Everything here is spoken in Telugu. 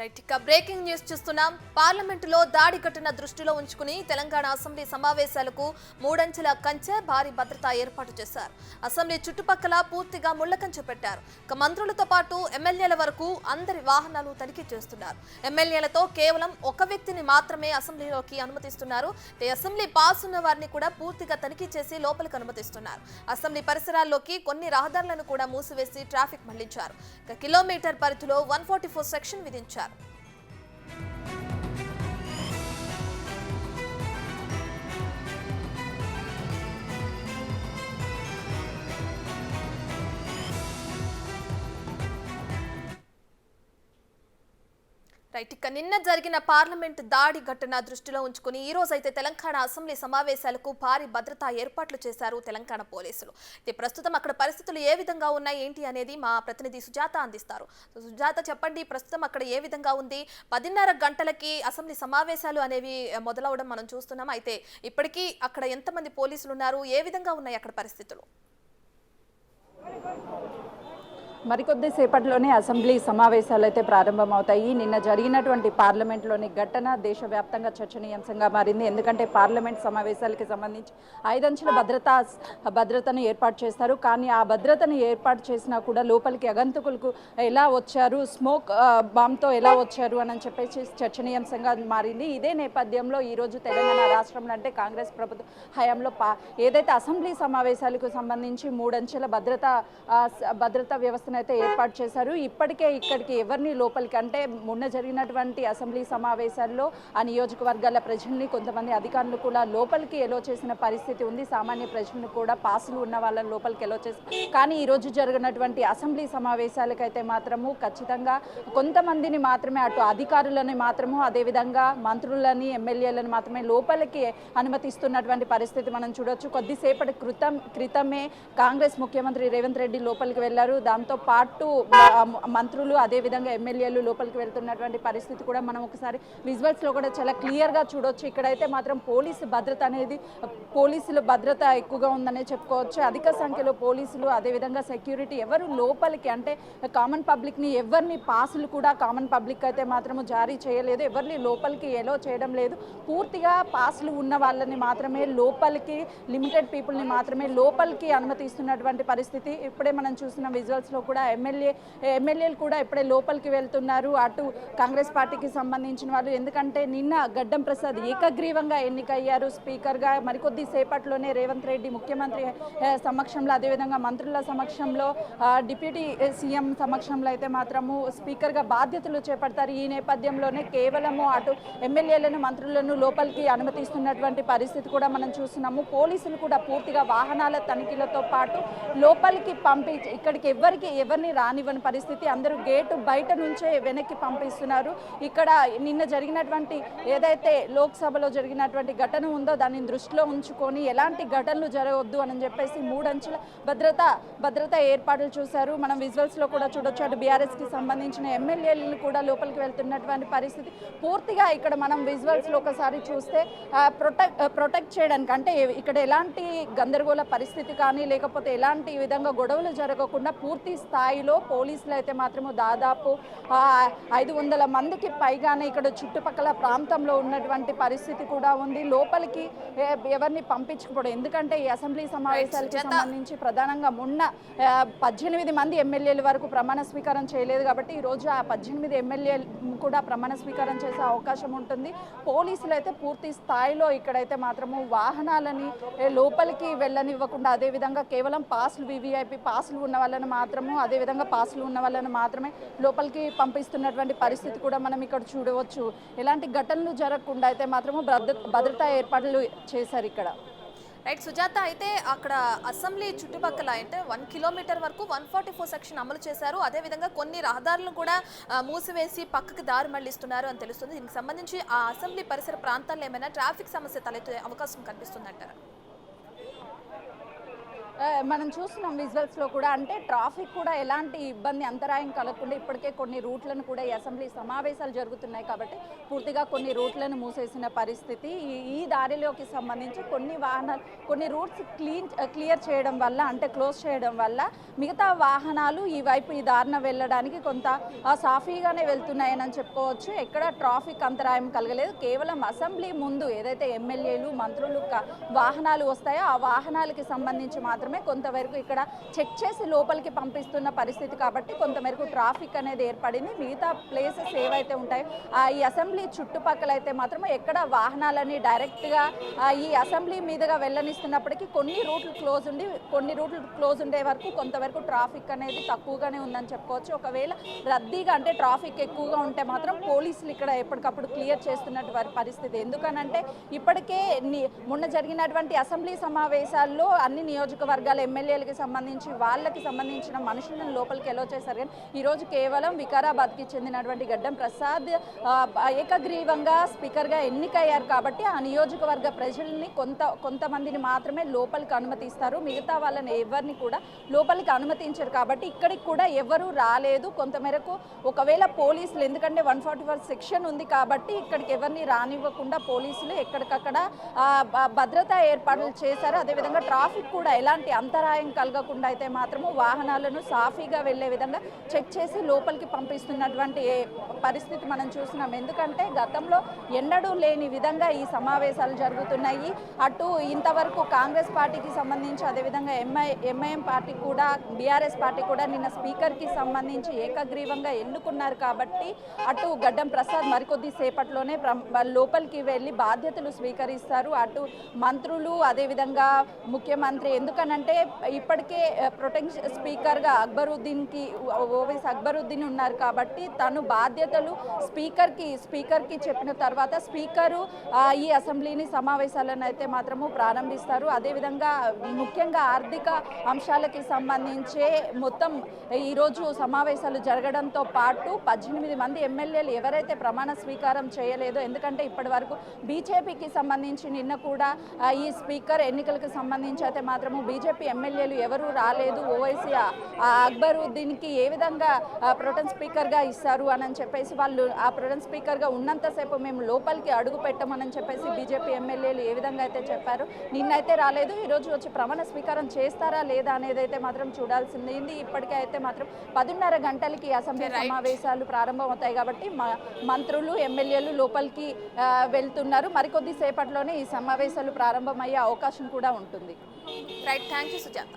రైట్ ఇక బ్రేకింగ్ న్యూస్ చూస్తున్నాం. పార్లమెంటులో దాడి ఘటన దృష్టిలో ఉంచుకుని తెలంగాణ అసెంబ్లీ సమావేశాలకు మూడంచెల కంచె భారీ భద్రత ఏర్పాటు చేశారు. అసెంబ్లీ చుట్టుపక్కల పూర్తిగా ముళ్ల కంచె పెట్టారు. ఇక మంత్రులతో పాటు ఎమ్మెల్యేల వరకు అందరి వాహనాలు తనిఖీ చేస్తున్నారు. ఎమ్మెల్యేలతో కేవలం ఒక వ్యక్తిని మాత్రమే అసెంబ్లీలోకి అనుమతిస్తున్నారు. అసెంబ్లీ పాస్ ఉన్న వారిని కూడా పూర్తిగా తనిఖీ చేసి లోపలికి అనుమతిస్తున్నారు. అసెంబ్లీ పరిసరాల్లోకి కొన్ని రహదారులను కూడా మూసివేసి ట్రాఫిక్ మళ్లించారు. ఇక కిలోమీటర్ పరిధిలో 144 సెక్షన్ విధించారు. రైట్ ఇక నిన్న జరిగిన పార్లమెంట్ దాడి ఘటన దృష్టిలో ఉంచుకుని ఈ రోజు అయితే తెలంగాణ అసెంబ్లీ సమావేశాలకు భారీ భద్రతా ఏర్పాట్లు చేశారు తెలంగాణ పోలీసులు. ఇది ప్రస్తుతం అక్కడ పరిస్థితులు ఏ విధంగా ఉన్నాయి ఏంటి అనేది మా ప్రతినిధి సుజాత అందిస్తారు. సుజాత, చెప్పండి, ప్రస్తుతం అక్కడ ఏ విధంగా ఉంది? 10:30 గంటలకి అసెంబ్లీ సమావేశాలు అనేవి మొదలవడం మనం చూస్తున్నాం. అయితే ఇప్పటికీ అక్కడ ఎంతమంది పోలీసులు ఉన్నారు? ఏ విధంగా ఉన్నాయి అక్కడ పరిస్థితులు? మరికొద్ది సేపట్లోనే అసెంబ్లీ సమావేశాలు అయితే ప్రారంభమవుతాయి. నిన్న జరిగినటువంటి పార్లమెంట్లోని ఘటన దేశవ్యాప్తంగా చర్చనీయాంశంగా మారింది. ఎందుకంటే పార్లమెంట్ సమావేశాలకి సంబంధించి 5 అంచెల భద్రతను ఏర్పాటు చేస్తారు. కానీ ఆ భద్రతను ఏర్పాటు చేసినా కూడా లోపలికి అగంతకులకు ఎలా వచ్చారు, స్మోక్ బాంబ్తో ఎలా వచ్చారు అని చెప్పేసి చర్చనీయాంశంగా మారింది. ఇదే నేపథ్యంలో ఈరోజు తెలంగాణ రాష్ట్రంలో అంటే కాంగ్రెస్ ప్రభుత్వ హయాంలో ఏదైతే అసెంబ్లీ సమావేశాలకు సంబంధించి 3 అంచెల భద్రతా వ్యవస్థ అయితే ఏర్పాటు చేశారు. ఇప్పటికే ఇక్కడికి ఎవరిని లోపలికి అంటే మొన్న జరిగినటువంటి అసెంబ్లీ సమావేశాల్లో ఆ నియోజకవర్గాల ప్రజల్ని కొంతమంది అధికారులు కూడా లోపలికి ఎలో చేసిన పరిస్థితి ఉంది. సామాన్య ప్రజలను కూడా పాసులు ఉన్న వాళ్ళని లోపలికి ఎలో చేశారు. కానీ ఈరోజు జరిగినటువంటి అసెంబ్లీ సమావేశాలకైతే మాత్రము ఖచ్చితంగా కొంతమందిని మాత్రమే, అటు అధికారులని మాత్రము అదేవిధంగా మంత్రులని ఎమ్మెల్యేలను మాత్రమే లోపలికి అనుమతిస్తున్నటువంటి పరిస్థితి మనం చూడొచ్చు. కొద్దిసేపటి క్రితమే కాంగ్రెస్ ముఖ్యమంత్రి రేవంత్ రెడ్డి లోపలికి వెళ్లారు. దాంతో పాటు మంత్రులు అదేవిధంగా ఎమ్మెల్యేలు లోపలికి వెళ్తున్నటువంటి పరిస్థితి కూడా మనం ఒకసారి విజువల్స్లో కూడా చాలా క్లియర్గా చూడొచ్చు. ఇక్కడైతే మాత్రం పోలీసుల భద్రత ఎక్కువగా ఉందనే చెప్పుకోవచ్చు. అధిక సంఖ్యలో పోలీసులు అదేవిధంగా సెక్యూరిటీ ఎవరు లోపలికి అంటే కామన్ పబ్లిక్ని ఎవరిని పాసులు కూడా కామన్ పబ్లిక్ అయితే మాత్రము జారీ చేయలేదు. ఎవరిని లోపలికి ఎలో చేయడం లేదు. పూర్తిగా పాసులు ఉన్న వాళ్ళని మాత్రమే లోపలికి, లిమిటెడ్ పీపుల్ని మాత్రమే లోపలికి అనుమతిస్తున్నటువంటి పరిస్థితి. ఇప్పుడే మనం చూసిన విజువల్స్లో కూడా ఎమ్మెల్యేలు కూడా ఇప్పుడే లోపలికి వెళ్తున్నారు. అటు కాంగ్రెస్ పార్టీకి సంబంధించిన వాళ్ళు, ఎందుకంటే నిన్న గడ్డం ప్రసాద్ ఏకగ్రీవంగా ఎన్నికయ్యారు స్పీకర్గా. మరికొద్ది సేపట్లోనే రేవంత్ రెడ్డి ముఖ్యమంత్రి సమక్షంలో అదేవిధంగా మంత్రుల సమక్షంలో డిప్యూటీ సీఎం సమక్షంలో అయితే మాత్రము స్పీకర్గా బాధ్యతలు చేపడతారు. ఈ నేపథ్యంలోనే కేవలము అటు ఎమ్మెల్యేలను మంత్రులను లోపలికి అనుమతిస్తున్నటువంటి పరిస్థితి కూడా మనం చూస్తున్నాము. పోలీసులు కూడా పూర్తిగా వాహనాల తనిఖీలతో పాటు లోపలికి పంపించి ఇక్కడికి ఎవరిని రానివ్వని పరిస్థితి. అందరూ గేటు బయట నుంచే వెనక్కి పంపిస్తున్నారు. ఇక్కడ నిన్న జరిగినటువంటి ఏదైతే లోక్సభలో జరిగినటువంటి ఘటన ఉందో దాన్ని దృష్టిలో ఉంచుకొని ఎలాంటి ఘటనలు జరగవద్దు అని చెప్పేసి 3 అంచెల భద్రత ఏర్పాట్లు చూశారు. మనం విజువల్స్లో కూడా చూడొచ్చు. అటు బీఆర్ఎస్కి సంబంధించిన ఎమ్మెల్యేలు కూడా లోపలికి వెళ్తున్నటువంటి పరిస్థితి. పూర్తిగా ఇక్కడ మనం విజువల్స్లో ఒకసారి చూస్తే ప్రొటెక్ట్ చేయడానికి అంటే ఇక్కడ ఎలాంటి గందరగోళ పరిస్థితి కానీ లేకపోతే ఎలాంటి విధంగా గొడవలు జరగకుండా పూర్తి స్థాయిలో పోలీసులు అయితే మాత్రము దాదాపు 500 మందికి పైగానే ఇక్కడ చుట్టుపక్కల ప్రాంతంలో ఉన్నటువంటి పరిస్థితి కూడా ఉంది. లోపలికి ఎవరిని పంపించకపోవడం, ఎందుకంటే ఈ అసెంబ్లీ సమావేశాలకు సంబంధించి ప్రధానంగా మొన్న 18 మంది ఎమ్మెల్యేల వరకు ప్రమాణ స్వీకారం చేయలేదు కాబట్టి ఈరోజు ఆ 18 ఎమ్మెల్యేలు కూడా ప్రమాణ స్వీకారం చేసే అవకాశం ఉంటుంది. పోలీసులు అయితే పూర్తి స్థాయిలో ఇక్కడైతే మాత్రము వాహనాలని లోపలికి వెళ్ళనివ్వకుండా అదేవిధంగా కేవలం పాసులు వివిఐపి పాసులు ఉన్న వాళ్ళని మాత్రము అదేవిధంగా పాసులు ఉన్న వాళ్ళని మాత్రమే లోపలికి పంపిస్తున్నటువంటి పరిస్థితి కూడా మనం ఇక్కడ చూడవచ్చు. ఎలాంటి ఘటనలు జరగకుండా అయితే మాత్రము భద్రతా ఏర్పాట్లు చేశారు ఇక్కడ. రైట్ సుజాత, అయితే అక్కడ అసెంబ్లీ చుట్టుపక్కల అంటే 1 కిలోమీటర్ వరకు 144 సెక్షన్ అమలు చేశారు. అదేవిధంగా కొన్ని రహదారులను కూడా మూసివేసి పక్కకి దారి మళ్లిస్తున్నారు అని తెలుస్తుంది. దీనికి సంబంధించి ఆ అసెంబ్లీ పరిసర ప్రాంతాల్లో ఏమైనా ట్రాఫిక్ సమస్య తలెత్తే అవకాశం కనిపిస్తుందంటారా? మనం చూస్తున్నాం విజువల్స్లో కూడా, అంటే ట్రాఫిక్ కూడా ఎలాంటి ఇబ్బంది అంతరాయం కలగకుండా ఇప్పటికే కొన్ని రూట్లను కూడా ఈ అసెంబ్లీ సమావేశాలు జరుగుతున్నాయి కాబట్టి పూర్తిగా కొన్ని రూట్లను మూసేసిన పరిస్థితి. ఈ దారిలోకి సంబంధించి కొన్ని వాహనాలు కొన్ని రూట్స్ క్లియర్ చేయడం వల్ల, అంటే క్లోజ్ చేయడం వల్ల మిగతా వాహనాలు ఈ వైపు ఈ దారిన వెళ్ళడానికి కొంత సాఫీగానే వెళ్తున్నాయని చెప్పుకోవచ్చు. ఎక్కడ ట్రాఫిక్ అంతరాయం కలగలేదు. కేవలం అసెంబ్లీ ముందు ఏదైతే ఎమ్మెల్యేలు మంత్రులు వాహనాలు వస్తాయో ఆ వాహనాలకి సంబంధించి మాత్రమే కొంతవరకు ఇక్కడ చెక్ చేసి లోపలికి పంపిస్తున్న పరిస్థితి కాబట్టి కొంతమేరకు ట్రాఫిక్ అనేది ఏర్పడింది. మిగతా ప్లేసెస్ ఏవైతే ఉంటాయో ఈ అసెంబ్లీ చుట్టుపక్కల అయితే మాత్రం ఎక్కడ వాహనాలని డైరెక్ట్గా ఈ అసెంబ్లీ మీదుగా వెళ్ళనిస్తున్నప్పటికీ కొన్ని రూట్లు క్లోజ్ ఉండే వరకు కొంతవరకు ట్రాఫిక్ అనేది తక్కువగానే ఉందని చెప్పుకోవచ్చు. ఒకవేళ రద్దీగా అంటే ట్రాఫిక్ ఎక్కువగా ఉంటే మాత్రం పోలీసులు ఇక్కడ ఎప్పటికప్పుడు క్లియర్ చేస్తున్నటువంటి పరిస్థితి. ఎందుకనంటే ఇప్పటికే మొన్న జరిగినటువంటి అసెంబ్లీ సమావేశాల్లో అన్ని నియోజకవర్గాల ఎమ్మెల్యేలకి సంబంధించి వాళ్ళకి సంబంధించిన మనుషులను లోపలికి ఎలో చేశారు. కానీ ఈరోజు కేవలం వికారాబాద్కి చెందినటువంటి గడ్డం ప్రసాద్ ఏకగ్రీవంగా స్పీకర్గా ఎన్నికయ్యారు కాబట్టి ఆ నియోజకవర్గ ప్రజల్ని కొంతమందిని మాత్రమే లోపలికి అనుమతిస్తారు. మిగతా వాళ్ళని ఎవరిని కూడా లోపలికి అనుమతించారు కాబట్టి ఇక్కడికి కూడా ఎవరు రాలేదు. కొంతమేరకు ఒకవేళ పోలీసులు, ఎందుకంటే 144 సెక్షన్ ఉంది కాబట్టి ఇక్కడికి ఎవరిని రానివ్వకుండా పోలీసులు ఎక్కడికక్కడ భద్రతా ఏర్పాట్లు చేశారు. అదేవిధంగా ట్రాఫిక్ కూడా ఎలాంటి అంతరాయం కలగకుండా అయితే మాత్రము వాహనాలను సాఫీగా వెళ్లే విధంగా చెక్ చేసి లోపలికి పంపిస్తున్నటువంటి పరిస్థితి మనం చూస్తున్నాం. ఎందుకంటే గతంలో ఎన్నడూ లేని విధంగా ఈ సమావేశాలు జరుగుతున్నాయి. అటు ఇంతవరకు కాంగ్రెస్ పార్టీకి సంబంధించి అదేవిధంగా ఎంఐఎం పార్టీ కూడా బీఆర్ఎస్ పార్టీ కూడా నిన్న స్పీకర్కి సంబంధించి ఏకగ్రీవంగా ఎన్నుకున్నారు కాబట్టి అటు గడ్డం ప్రసాద్ మరికొద్ది సేపట్లోనే లోపలికి వెళ్ళి బాధ్యతలు స్వీకరిస్తారు. అటు మంత్రులు అదేవిధంగా ముఖ్యమంత్రి, ఎందుకనంటే ఇప్పటికే ప్రొటెక్షన్ స్పీకర్గా ఓవైసీ అక్బరుద్దీన్ ఉన్నారు కాబట్టి తను బాధ్యతలు స్పీకర్కి చెప్పిన తర్వాత స్పీకరు ఈ అసెంబ్లీని సమావేశాలను అయితే మాత్రము ప్రారంభిస్తారు. అదేవిధంగా ముఖ్యంగా ఆర్థిక అంశాలకి సంబంధించే మొత్తం ఈరోజు సమావేశాలు జరగడంతో పాటు 18 మంది ఎమ్మెల్యేలు ఎవరైతే ప్రమాణ స్వీకారం చేయలేదో, ఎందుకంటే ఇప్పటి వరకు బీజేపీకి సంబంధించి నిన్న కూడా ఈ స్పీకర్ ఎన్నికలకు సంబంధించి అయితే మాత్రము బీజేపీ ఎమ్మెల్యేలు ఎవరూ రాలేదు. ఓవైసీ అక్బరుద్దీన్కి ఏ విధంగా ప్రొటెన్ స్పీకర్గా ఇస్తారు అని చెప్పేసి వాళ్ళు ఆ ప్రొటెన్ స్పీకర్గా ఉన్నంతసేపు మేము లోపలికి అడుగు పెట్టమని చెప్పేసి బీజేపీ ఎమ్మెల్యేలు ఏ విధంగా అయితే చెప్పారు. నిన్నైతే రాలేదు. ఈరోజు వచ్చి ప్రమాణ స్వీకారం చేస్తారా లేదా అనేది అయితే మాత్రం చూడాల్సింది. ఇప్పటికే అయితే మాత్రం 10:30 గంటలకి అసెంబ్లీ సమావేశాలు ప్రారంభమవుతాయి కాబట్టి మంత్రులు ఎమ్మెల్యేలు లోపలికి వెళ్తున్నారు. మరికొద్ది సేపట్లోనే ఈ సమావేశాలు ప్రారంభమయ్యే అవకాశం కూడా ఉంటుంది. Right, thank you Sujatha.